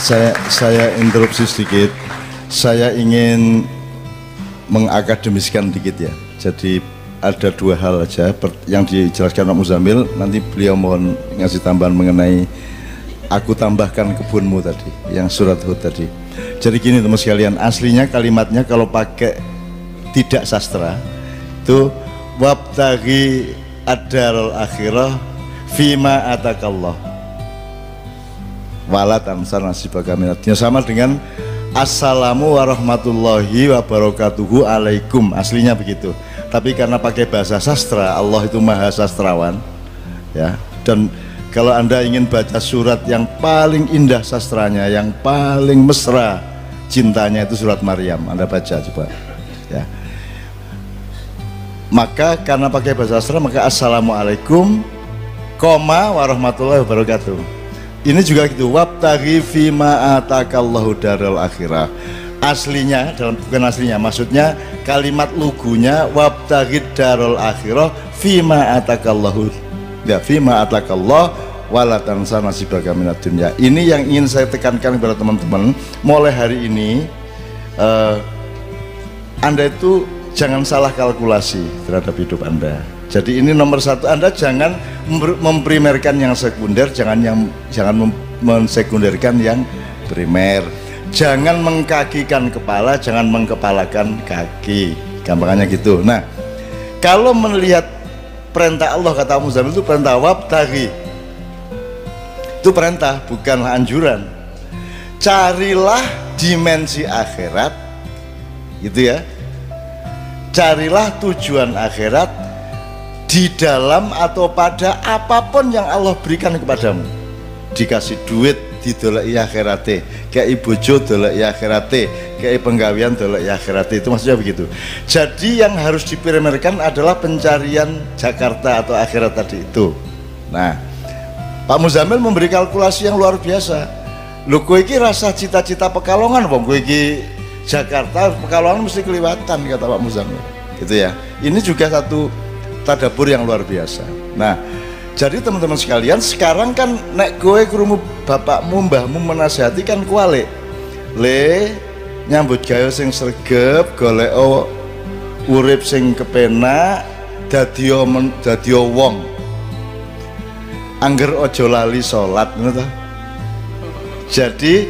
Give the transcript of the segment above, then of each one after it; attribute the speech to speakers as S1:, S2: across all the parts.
S1: Saya interupsi sedikit. Saya ingin mengakademiskan dikit ya. Jadi ada dua hal aja yang dijelaskan Pak Muzamil. Nanti beliau mohon ngasih tambahan mengenai aku tambahkan kebunmu tadi, yang surat Hud tadi. Jadi gini teman sekalian, aslinya kalimatnya kalau pakai tidak sastra itu wabtaghi ad-darul akhirah fima atakallah wala tansa nasibaka minadnya, sama dengan assalamu warahmatullahi wabarakatuhu alaikum, aslinya begitu. Tapi karena pakai bahasa sastra, Allah itu maha sastrawan ya, dan kalau Anda ingin baca surat yang paling indah sastranya, yang paling mesra cintanya, itu surat Maryam. Anda baca coba ya. Maka karena pakai bahasa sastra, maka assalamualaikum koma warahmatullahi wabarakatuh. Ini juga gitu, wabtaghi fima atakallahu darul akhirah. Aslinya, bukan aslinya, maksudnya kalimat lugunya wabtaghi darul akhirah fima atakallahu, ya, fima atakallah wala tansa nasibaka minad dunya. Ini yang ingin saya tekankan kepada teman-teman mulai hari ini. Anda itu jangan salah kalkulasi terhadap hidup Anda. Jadi ini nomor satu, Anda jangan memprimerkan yang sekunder, jangan mensekunderkan yang primer. Jangan mengkakikan kepala, jangan mengkepalakan kaki, gampangannya gitu. Nah, kalau melihat perintah Allah, kata Muzamil itu perintah wabtaghi, itu perintah bukanlah anjuran. Carilah dimensi akhirat, gitu ya. Carilah tujuan akhirat di dalam atau pada apapun yang Allah berikan kepadamu. Dikasih duit didoleki akhirate, kayak bojo doleki akhirate, kayak penggawean doleki akhirate, itu maksudnya begitu. Jadi yang harus diprimerkan adalah pencarian Jakarta atau akhirat tadi itu. Nah, Pak Muzamil memberi kalkulasi yang luar biasa. Lho kowe iki rasa cita-cita Pekalongan, wong kowe iki Jakarta, Pekalongan mesti keliwatan, kata Pak Muzamil. Gitu ya. Ini juga satu tadabbur yang luar biasa. Nah, jadi teman-teman sekalian, sekarang kan nek kowe krungu bapakmu mbahmu menasihati kan kualik. Le nyambut gawe sing sregep, golek urip sing kepenak, dadi wong. Angger ojo lali salat, ngono ta. Jadi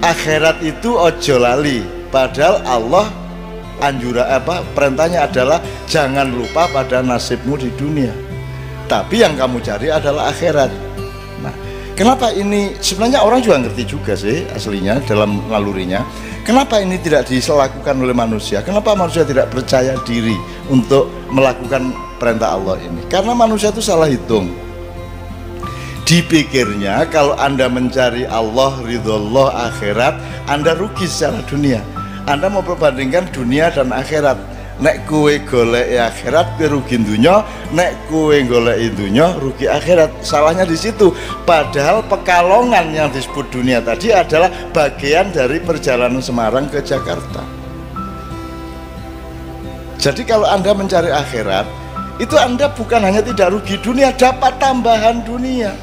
S1: akhirat itu ojo lali, padahal Allah perintahnya adalah jangan lupa pada nasibmu di dunia, tapi yang kamu cari adalah akhirat. Nah, kenapa ini sebenarnya orang juga ngerti juga sih aslinya dalam nalurinya, kenapa ini tidak dilakukan oleh manusia, kenapa manusia tidak percaya diri untuk melakukan perintah Allah ini? Karena manusia itu salah hitung. Dipikirnya kalau Anda mencari Allah, ridhollah, akhirat, Anda rugi secara dunia. Anda mau perbandingkan dunia dan akhirat. Nek kue golek akhirat, kue rugi dunia. Nek kue golek dunia, rugi akhirat. Salahnya di situ. Padahal Pekalongan yang disebut dunia tadi adalah bagian dari perjalanan Semarang ke Jakarta. Jadi kalau Anda mencari akhirat, itu Anda bukan hanya tidak rugi dunia, dapat tambahan dunia.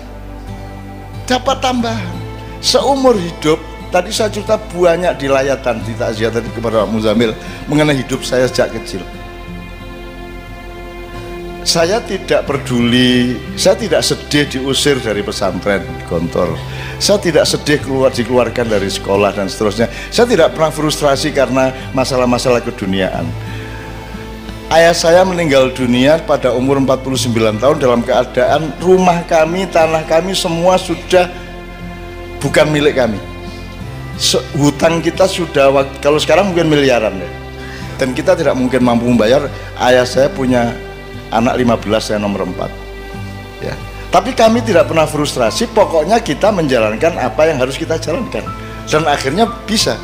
S1: Dapat tambahan seumur hidup. Tadi saya cerita banyak di layatan, di takziah tadi kepada Pak Muzamil mengenai hidup saya sejak kecil. Saya tidak peduli, saya tidak sedih diusir dari pesantren Gontor, saya tidak sedih dikeluarkan dari sekolah dan seterusnya. Saya tidak pernah frustrasi karena masalah-masalah keduniaan. Ayah saya meninggal dunia pada umur 49 tahun dalam keadaan rumah kami, tanah kami semua sudah bukan milik kami. Hutang kita sudah, kalau sekarang mungkin miliaran ya. Dan kita tidak mungkin mampu membayar. Ayah saya punya anak 15, saya nomor 4 ya. Tapi kami tidak pernah frustrasi, pokoknya kita menjalankan apa yang harus kita jalankan. Dan akhirnya bisa.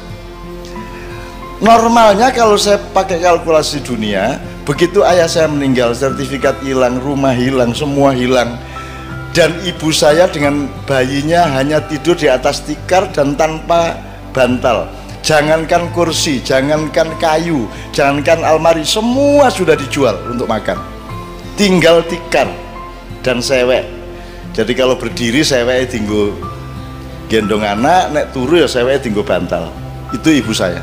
S1: Normalnya kalau saya pakai kalkulasi dunia, begitu ayah saya meninggal, sertifikat hilang, rumah hilang, semua hilang, dan ibu saya dengan bayinya hanya tidur di atas tikar dan tanpa bantal. Jangankan kursi, jangankan kayu, jangankan almari, semua sudah dijual untuk makan. Tinggal tikar dan sewek. Jadi kalau berdiri seweknya tinggal gendong anak, nek turu ya seweke dienggo bantal. Itu ibu saya.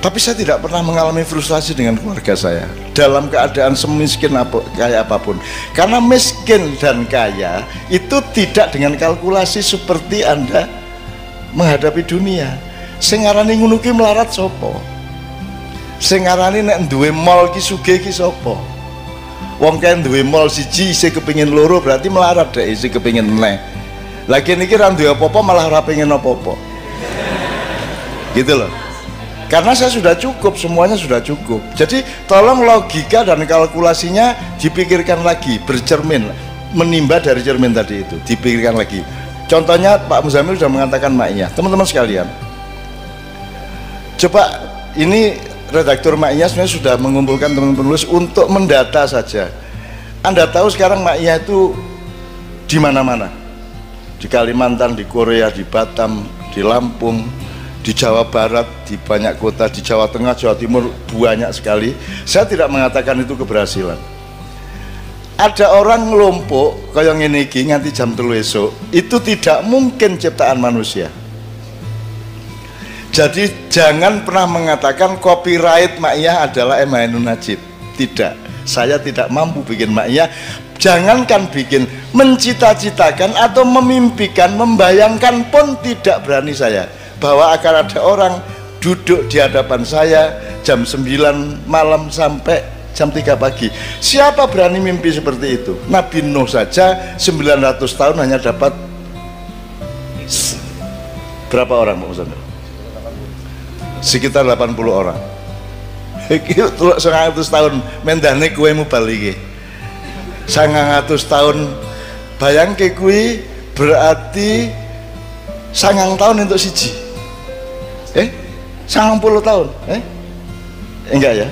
S1: Tapi saya tidak pernah mengalami frustrasi dengan keluarga saya dalam keadaan semiskin kayak apapun. Karena miskin dan kaya itu tidak dengan kalkulasi seperti Anda menghadapi dunia. Sing ngarani ngono ki melarat sapa? Sing ngarani nek duwe mall ki sugih ki sapa? Wong kan duwe mall siji isih kepengin loro berarti melarat dek isih kepengin meneh. Lagi niki ra duwe apa-apa malah ora pengen apa-apa. Gitu loh. Karena saya sudah cukup, semuanya sudah cukup. Jadi tolong logika dan kalkulasinya dipikirkan lagi, bercermin, menimba dari cermin tadi itu, dipikirkan lagi. Contohnya Pak Muzamil sudah mengatakan maknya, teman-teman sekalian. Coba ini redaktur maknya sebenarnya sudah mengumpulkan teman-teman penulis untuk mendata saja. Anda tahu sekarang maknya itu di mana-mana, di Kalimantan, di Korea, di Batam, di Lampung, di Jawa Barat, di banyak kota, di Jawa Tengah, Jawa Timur, banyak sekali. Saya tidak mengatakan itu keberhasilan. Ada orang ngelompok kayak ngene iki nganti jam 3 esuk, itu tidak mungkin ciptaan manusia. Jadi jangan pernah mengatakan copyright Ma'iyah adalah M. Ainun Najib. Tidak, saya tidak mampu bikin Ma'iyah. Jangankan bikin, mencita-citakan atau memimpikan, membayangkan pun tidak berani saya, bahwa akan ada orang duduk di hadapan saya jam 9 malam sampai jam 3 pagi. Siapa berani mimpi seperti itu? Nabi Nuh saja 900 tahun hanya dapat berapa orang Pak Musa? Sekitar 80 orang. Iki 100 tahun mendahne kuwemu balike. 100 tahun bayangke kuwi berarti 9 tahun untuk siji. 90 tahun. Enggak ya?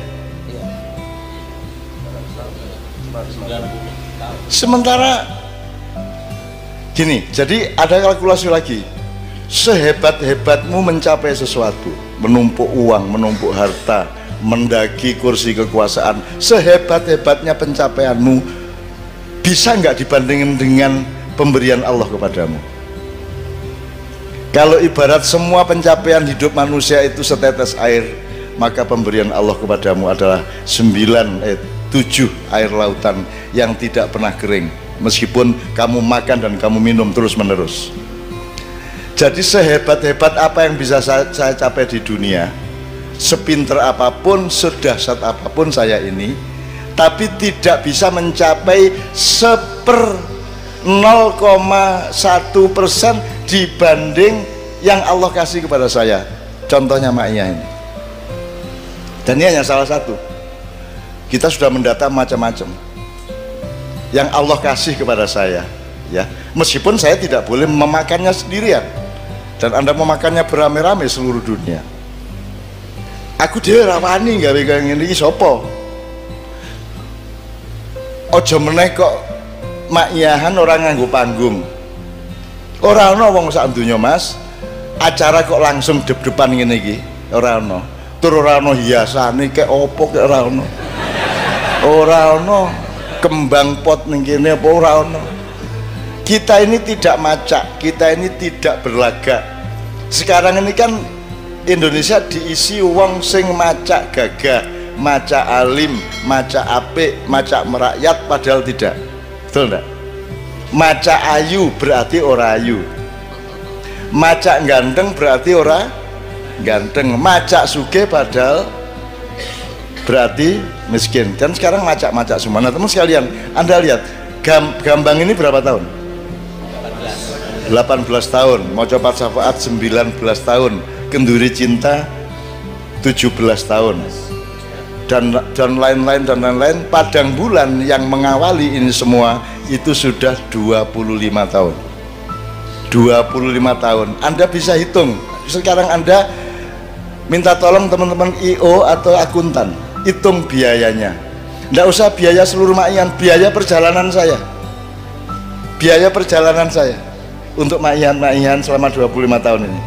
S1: Sementara gini, jadi ada kalkulasi lagi. Sehebat-hebatmu mencapai sesuatu, menumpuk uang, menumpuk harta, mendaki kursi kekuasaan, sehebat-hebatnya pencapaianmu bisa nggak dibandingin dengan pemberian Allah kepadamu? Kalau ibarat semua pencapaian hidup manusia itu setetes air, maka pemberian Allah kepadamu adalah 7 air lautan yang tidak pernah kering, meskipun kamu makan dan kamu minum terus menerus. Jadi sehebat-hebat apa yang bisa saya capai di dunia, sepinter apapun, sedahsyat apapun saya ini, tapi tidak bisa mencapai 0,1% dibanding yang Allah kasih kepada saya. Contohnya Ma'iyah ini. Dan ini hanya salah satu. Kita sudah mendata macam-macam yang Allah kasih kepada saya, ya. Meskipun saya tidak boleh memakannya sendirian, dan Anda memakannya beramai-ramai seluruh dunia. Aku dhewe ra wani gawe kaya ngene iki sapa? Aja meneh kok Ma'iyahan orang nganggo panggung. Ora ana wong sak donya Mas, acara kok langsung dep-depan ngene iki, ora ana. Tur ora ana hiasane kek opo kek ora ana. Ora ana kembang pot ning kene apa ora ana. Kita ini tidak macak, kita ini tidak berlagak. Sekarang ini kan Indonesia diisi wong sing macak gagah, macak alim, macak apik, macak merakyat, padahal tidak. Betul enggak? Macak ayu berarti ora ayu, macak ganteng berarti ora ganteng, macak sugih padahal berarti miskin. Dan sekarang macak-macak semua. Nah teman sekalian, Anda lihat Gambang ini berapa tahun? 18 tahun. Mau coba syafaat 19 tahun. Kenduri cinta 17 tahun. Dan lain-lain dan lain-lain. Padang bulan yang mengawali ini semua itu sudah 25 tahun. 25 tahun. Anda bisa hitung. Sekarang Anda minta tolong teman-teman IO atau akuntan, hitung biayanya. Tidak usah biaya seluruh Ma'iyan, biaya perjalanan saya. Biaya perjalanan saya untuk Ma'iyan selama 25 tahun ini.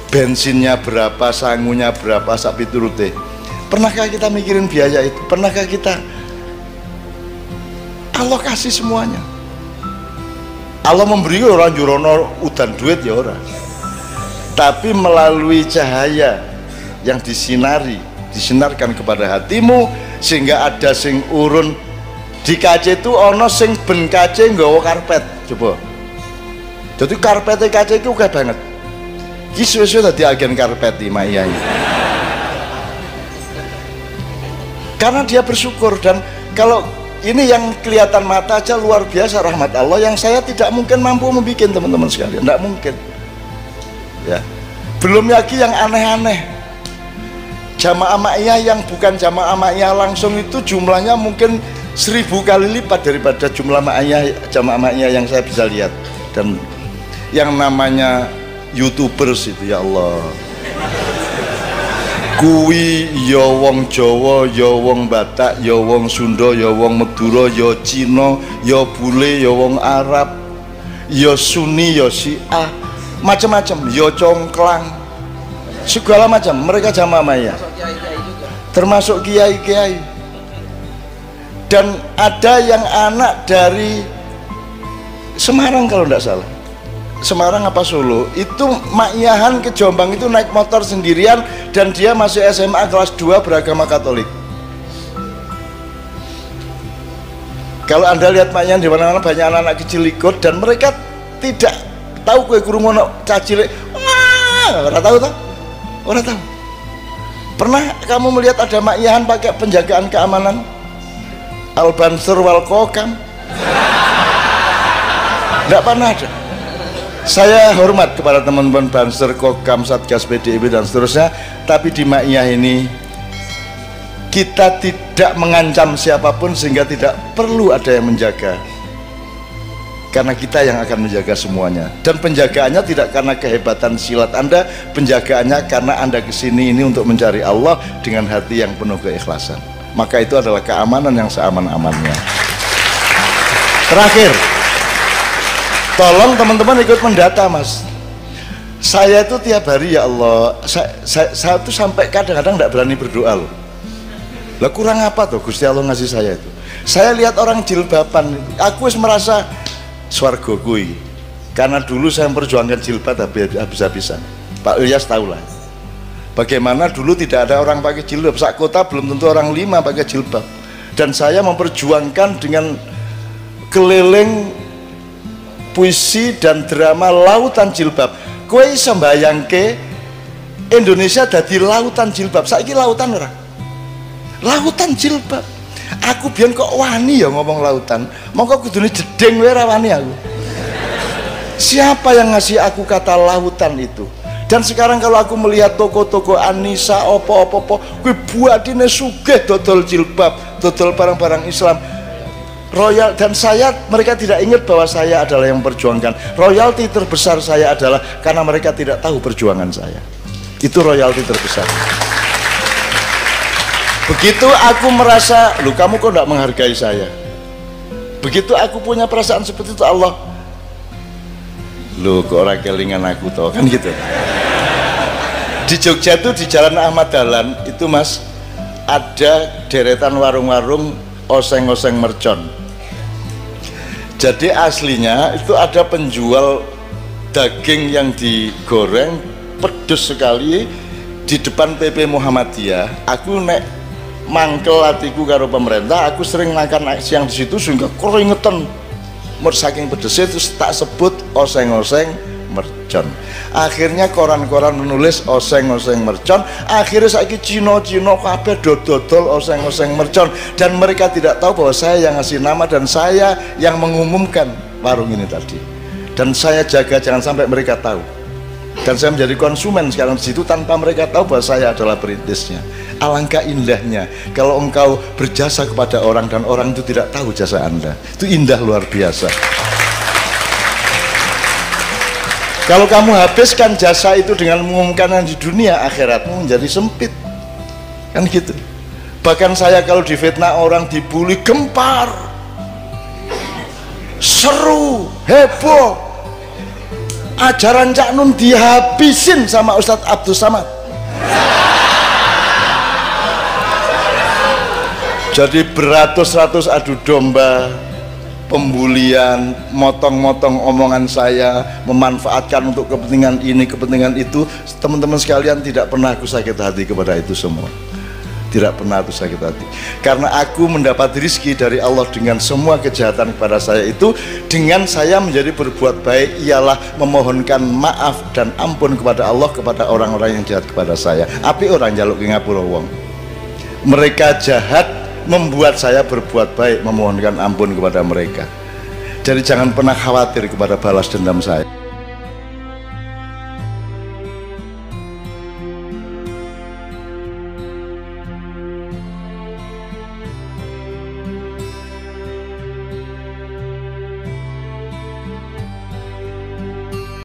S1: Bensinnya berapa, sangunya berapa, sak piturute. Pernahkah kita mikirin biaya itu? Pernahkah kita? Allah kasih semuanya. Allah memberi orang jurono udan duit ya orang, tapi melalui cahaya yang disinarkan kepada hatimu, sehingga ada sing urun di kaca itu ono sing ben kaca nggawa karpet. Coba jadi karpetnya kaca itu oke banget, kisah-kisah tadi agen karpet di Maya karena dia bersyukur. Dan kalau ini yang kelihatan mata aja luar biasa rahmat Allah yang saya tidak mungkin mampu membuat, teman-teman sekalian, tidak mungkin ya. Belum lagi yang aneh-aneh, jamaah ma'iyah yang bukan jamaah ma'iyah langsung itu jumlahnya mungkin 1000 kali lipat daripada jumlah jamaah ma'iyah yang saya bisa lihat. Dan yang namanya YouTubers itu, ya Allah, kuwi ya wong Jawa, ya wong Batak, ya wong Sunda, ya wong Madura, ya Cina, ya bule, ya wong Arab, ya Sunni, ya Syiah, macam-macam, ya congklang, segala macam. Mereka jamaah maya, termasuk kiai-kiai. Dan ada yang anak dari Semarang kalau tidak salah, Semarang apa Solo, itu makyahan ke Jombang itu naik motor sendirian, dan dia masih SMA kelas 2 beragama Katolik. Kalau Anda lihat makyahan di mana-mana banyak anak-anak kecil ikut, dan mereka tidak tahu kue kurungono cacile. Wah, orang tahu tak? Orang tahu. Pernah kamu melihat ada makyahan pakai penjagaan keamanan? Al-Bansur wal Kokam? Tidak pernah ada. Saya hormat kepada teman-teman Banser, Kokam, Satgas PDIP dan seterusnya, tapi di Ma'iyah ini kita tidak mengancam siapapun sehingga tidak perlu ada yang menjaga, karena kita yang akan menjaga semuanya. Dan penjagaannya tidak karena kehebatan silat Anda, penjagaannya karena Anda kesini ini untuk mencari Allah dengan hati yang penuh keikhlasan. Maka itu adalah keamanan yang seaman-amannya. Terakhir, tolong teman-teman ikut mendata, Mas. Saya itu tiap hari, ya Allah, saya tuh sampai kadang-kadang tidak berani berdoa loh. Lah kurang apa tuh Gusti Allah ngasih saya itu? Saya lihat orang jilbaban, aku merasa swarga kui. Karena dulu saya memperjuangkan jilbab habis-habisan. Pak Ilyas tahulah bagaimana dulu tidak ada orang pakai jilbab. Sak kota belum tentu orang 5 pakai jilbab. Dan saya memperjuangkan dengan keliling puisi dan drama lautan jilbab. Kowe iso mbayangke Indonesia dadi lautan jilbab. Saiki lautan ora? Lautan jilbab. Aku biyen kok wani ya ngomong lautan. Mongko kudune jedeng wae ra wani aku. Siapa yang ngasih aku kata lautan itu? Dan sekarang kalau aku melihat toko-toko Anissa opo-opo, kuwi buatine sugih dodol jilbab, dodol barang-barang Islam. Royal, dan mereka tidak ingat bahwa saya adalah yang memperjuangkan. Royalti terbesar saya adalah karena mereka tidak tahu perjuangan saya. Itu royalti terbesar. Begitu aku merasa, loh kamu kok tidak menghargai saya. Begitu aku punya perasaan seperti itu, Allah, loh kok orang kelingan aku toh, kan gitu. Di Jogja itu di Jalan Ahmad Dahlan itu, Mas, ada deretan warung-warung oseng-oseng mercon. Jadi aslinya itu ada penjual daging yang digoreng pedes sekali di depan PP Muhammadiyah. Aku nek mangkel hatiku karo pemerintah, aku sering makan siang di situ sehingga keringetan saking pedesnya, terus tak sebut oseng-oseng mercon. Akhirnya koran-koran menulis oseng-oseng mercon. Akhirnya saiki Cino-Cino kabeh dodol oseng-oseng mercon, dan mereka tidak tahu bahwa saya yang ngasih nama dan saya yang mengumumkan warung ini tadi. Dan saya jaga jangan sampai mereka tahu. Dan saya menjadi konsumen sekarang di situ tanpa mereka tahu bahwa saya adalah perintisnya. Alangkah indahnya kalau engkau berjasa kepada orang dan orang itu tidak tahu jasa Anda. Itu indah luar biasa. Kalau kamu habiskan jasa itu dengan mengumumkan di dunia, akhiratmu menjadi sempit, kan gitu. Bahkan saya kalau difitnah orang, dibully, gempar, seru, heboh. Ajaran Cak Nun dihabisin sama Ustadz Abdul Samad. Jadi beratus-ratus adu domba, pembulian, motong-motong omongan saya, memanfaatkan untuk kepentingan ini, kepentingan itu, teman-teman sekalian, tidak pernah aku sakit hati kepada itu semua. Tidak pernah aku sakit hati, karena aku mendapat rizki dari Allah dengan semua kejahatan kepada saya itu. Dengan saya menjadi berbuat baik ialah memohonkan maaf dan ampun kepada Allah kepada orang-orang yang jahat kepada saya. Api orang jaluk ke ngapura wong, mereka jahat membuat saya berbuat baik, memohonkan ampun kepada mereka. Jadi jangan pernah khawatir kepada balas dendam saya.